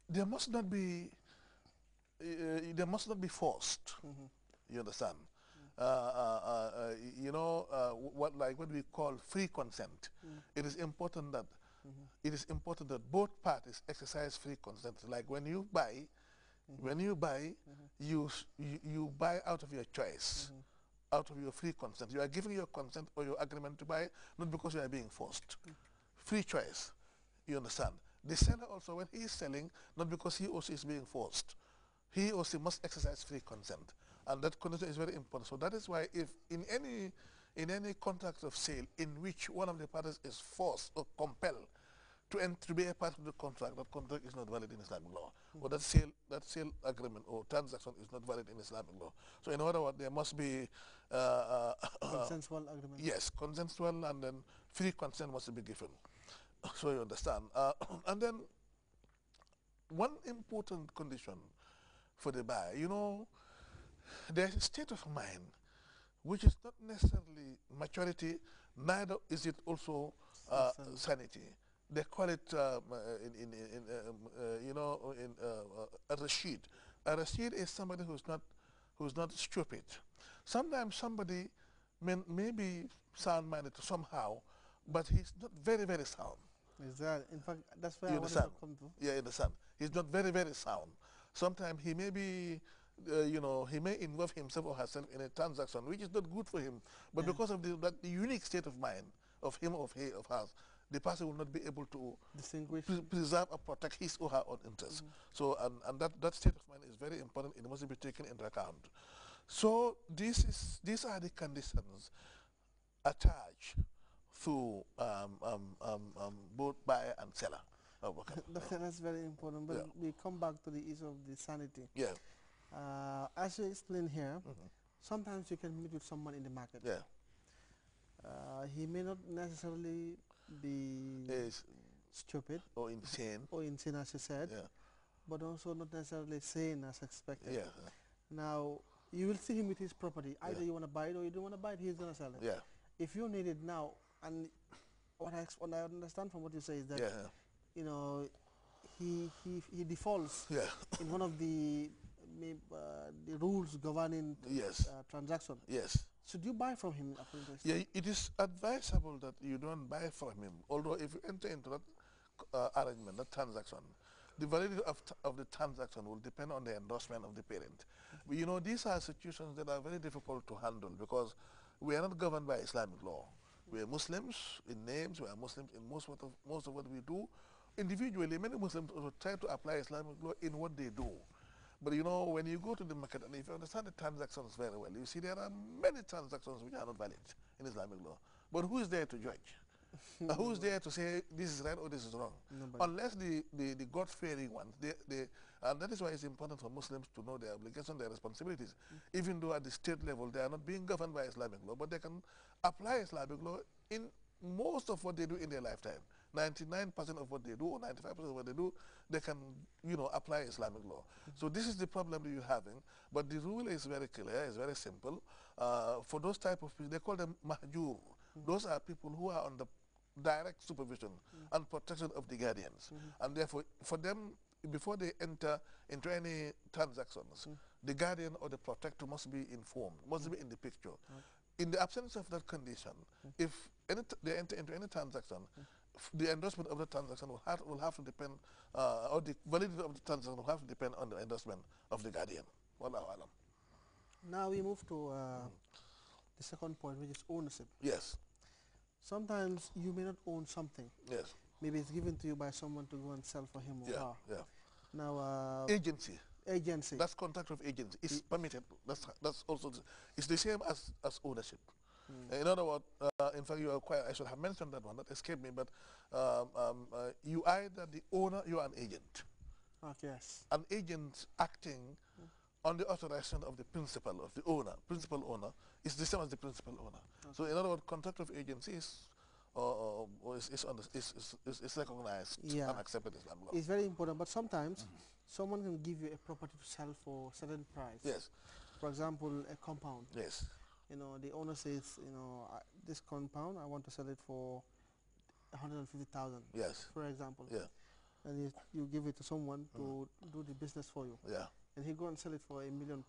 there must not be there must not be forced. Mm-hmm. You understand? What like what we call free consent. Mm-hmm. It is important that Mm-hmm. both parties exercise free consent. Like when you buy, Mm-hmm. you buy out of your choice, Mm-hmm. out of your free consent. You are giving your consent or your agreement to buy, not because you are being forced. Free choice. You understand? The seller also, when he is selling, not because he or she is being forced, he or she must exercise free consent, and that condition is very important. So that is why, if in any contract of sale in which one of the parties is forced or compelled to be a part of the contract, that contract is not valid in Islamic law, or that sale agreement or transaction is not valid in Islamic law. So in other words, there must be Consensual agreement. yes, consensual, and then free consent must be given. So you understand. And then one important condition for the buyer, there's a state of mind which is not necessarily maturity, neither is it also Sanity. sanity. They call it a Rashid. A Rashid is somebody who's not stupid. Sometimes somebody may be sound-minded somehow, but he's not very, very sound. Exactly. In fact, that's where You I wanted understand? to come to. Yeah, you understand. He's not very, very sound. Sometimes he may be, he may involve himself or herself in a transaction which is not good for him. But Yeah. because of the unique state of mind of him, of he, of hers, the person will not be able to Distinguish. preserve or protect his or her own interests. Mm-hmm. So, and that state of mind is very important. It must be taken into account. So, these are the conditions attached to both buyer and seller. Oh, okay. That's very important. But Yeah. we come back to the issue of the sanity. Yeah. As you explained here, Hmm. sometimes you can meet with someone in the market. Yeah. He may not necessarily be Is stupid or insane. or insane, as you said, Yeah. but also not necessarily sane as expected. Yeah. Now, you will see him with his property. Yeah. Either you want to buy it or you don't want to buy it, he's going to sell it. Yeah. If you need it now, and what I understand from what you say is that, Yeah. you know, he defaults Yeah. in one of the rules governing Yes. transaction. Yes. Should you buy from him according to Yeah. Islam? It is advisable that you don't buy from him. Although if you enter into that arrangement, that transaction, the validity of the transaction will depend on the endorsement of the parent. But, these are situations that are very difficult to handle because we are not governed by Islamic law. We are Muslims in names. We are Muslims in most of what we do. Individually, many Muslims also try to apply Islamic law in what they do. But when you go to the market and if you understand the transactions very well, you see there are many transactions which are not valid in Islamic law. But who is there to judge? Who's there to say this is right or this is wrong? Nobody. Unless the God-fearing ones. And that is why it's important for Muslims to know their obligations, their responsibilities. Even though at the state level they are not being governed by Islamic law, but they can apply Islamic law in most of what they do in their lifetime. 99% of what they do, or 95% of what they do, they can, apply Islamic law. So this is the problem that you're having. But the rule is very clear, it's very simple. For those type of people, they call them mahjur. Those are people who are under direct supervision and protection of the guardians. And therefore, for them, before they enter into any transactions, the guardian or the protector must be informed, must be in the picture. In the absence of that condition, if they enter into any transaction, the endorsement of the transaction will have to depend, or the validity of the transaction will have to depend on the endorsement of the guardian. Wallahu alam. Now we move to the second point, which is ownership. Yes, Sometimes you may not own something. yes, Maybe it's given to you by someone to go and sell for him or yeah, her. yeah. Now, Agency. agency. That's contract of agency. It's permitted. That's also it's the same as ownership. In other words, in fact, you are quite. I should have mentioned that one. That escaped me. But you either the owner, you are an agent. Okay, yes. An agent acting on the authorization of the principal of the owner. Principal owner is the same as the principal owner. Okay. So in other words, contract of agency is recognized Yeah. and accepted in Islam law. It's very important, but sometimes someone can give you a property to sell for a certain price. Yes, For example, a compound. yes, The owner says, this compound, I want to sell it for 150,000, yes, for example. yeah, and you give it to someone to do the business for you, Yeah. and he go and sell it for a million,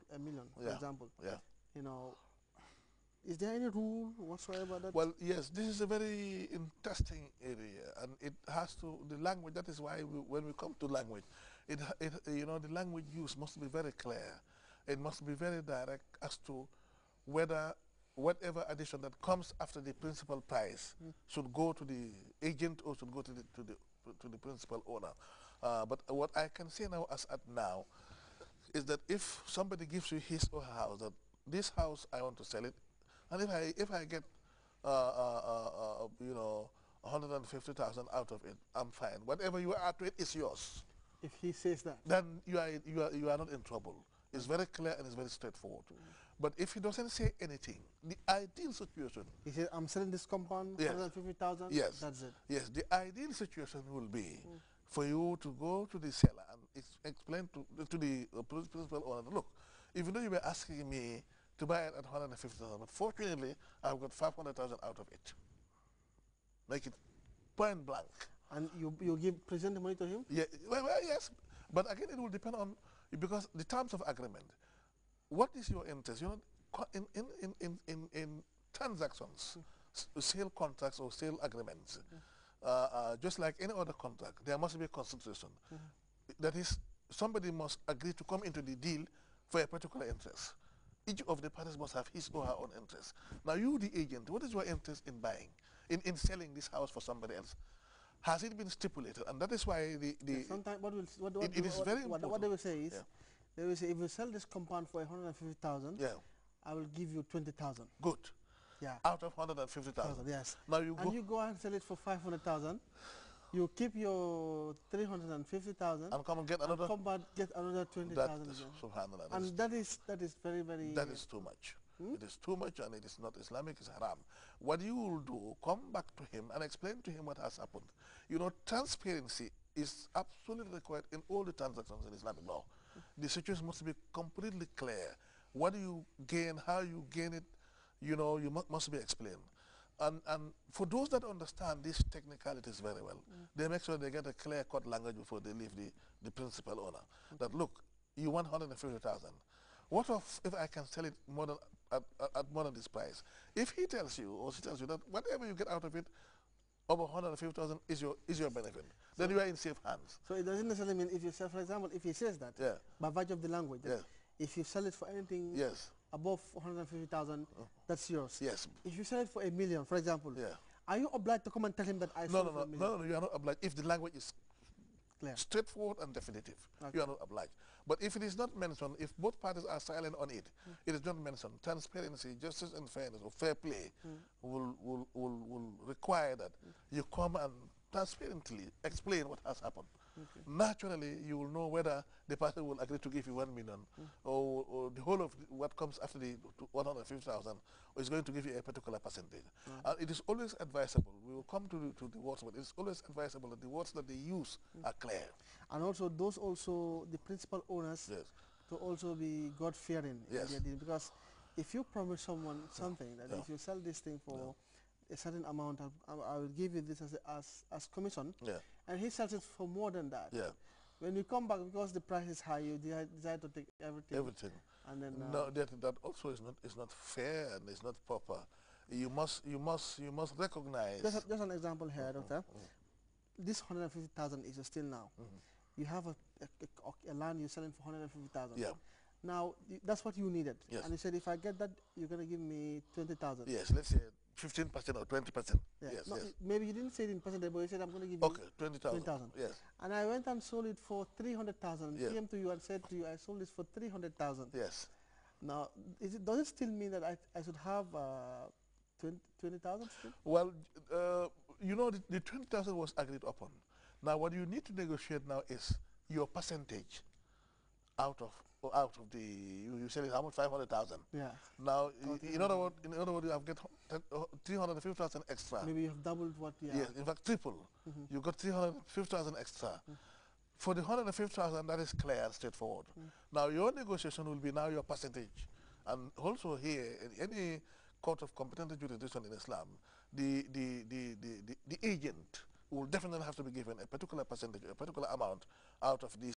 for Yeah. example. Yeah. You know, is there any rule whatsoever that? Well, yes, this is a very interesting area, and it has to the language. That is why when we come to language, the language use must be very clear. It must be very direct as to whether whatever addition that comes after the principal price should go to the agent or should go to the principal owner. But what I can say now, as at now, is that if somebody gives you his or her house, that this house I want to sell it, and if I get 150,000 out of it, I'm fine. Whatever you add to it is yours. If he says that, Then you are not in trouble. It's very clear and it's very straightforward. But if he doesn't say anything, the ideal situation. He says, "I'm selling this compound, Yes. 150,000." Yes. That's it. Yes. The ideal situation will be for you to go to the seller and explain to the principal owner, look, even though you were asking me to buy it at 150,000, but fortunately I've got 500,000 out of it. Make it point blank. And you present the money to him. Yeah. Well, yes. But again, it will depend on because the terms of agreement. What is your interest? In transactions, sale contracts or sale agreements, just like any other contract, there must be a consideration. That is, somebody must agree to come into the deal for a particular interest. Each of the parties must have his or her own interest. Now, you, the agent, what is your interest in buying, in selling this house for somebody else? Has it been stipulated? And that is why Sometimes it is very important. What they will say is, they will say, if you sell this compound for 150,000, yeah, I will give you 20,000. good. Yeah. Out of 150,000. Yes. Now you go and sell it for 500,000. You keep your 350,000 and come and get another. Come back, get another 20,000 again. Subhanallah. And that is very, very. That is too much. It is too much, and it is not Islamic. It's haram. What you will do, come back to him and explain to him what has happened. Transparency is absolutely required in all the transactions in Islamic law. The situation must be completely clear. What do you gain? How you gain it? You must be explained. And for those that understand these technicalities very well, they make sure they get a clear-cut language before they leave the principal owner. That look, you want 150,000. What if I can sell it more than at more than this price? If he tells you or she tells you that whatever you get out of it, over 150,000 is your benefit, then you are in safe hands. So it doesn't necessarily mean if you sell, for example, if he says that, by virtue of the language, if you sell it for anything above 150,000, that's yours. Yes. If you sell it for $1 million, for example, are you obliged to come and tell him that I sold it for $1 million? No, you are not obliged. If the language is clear, straightforward and definitive, you are not obliged. But if it is not mentioned, if both parties are silent on it, it is not mentioned. Transparency, justice and fairness, or fair play will require that you come and transparently explain what has happened. Naturally, you will know whether the party will agree to give you 1 million or the whole of what comes after the 150,000 is going to give you a particular percentage. And it is always advisable. We will come to the words, but it's always advisable that the words that they use are clear. And also, the principal owners, to also be God-fearing. Yes. Because if you promise someone something, that if you sell this thing for a certain amount, I will give you this as commission, and he sells it for more than that. When you come back, because the price is high, you decide to take everything. And then no, that also is not fair and it's not proper. You must recognize. Just an example here, Doctor. This 150,000 is still now. You have a land you're selling for 150,000. Yeah. Now that's what you needed. Yes. And you said, if I get that, you're gonna give me 20,000. Yes. Let's say 15% or 20%. Yes. No, yes. Maybe you didn't say it in percentage, but you said I'm gonna give you 20,000. Yes. And I went and sold it for 300,000. Yes. Came to you and said to you, I sold this for 300,000. Yes. Now, does it still mean that I should have 20,000 still? Well, the 20,000 was agreed upon. Now, what you need to negotiate now is your percentage out of the you said it how much 500,000. Yeah. Now, in other words, you have get 350,000 extra. Maybe you have doubled what. Yeah. Yes, in fact, triple. You got 350,000 extra. For the 150,000, that is clear and straightforward. Now, your negotiation will be now your percentage, and also here in any court of competent jurisdiction in Islam, the agent will definitely have to be given a particular percentage, a particular amount out of these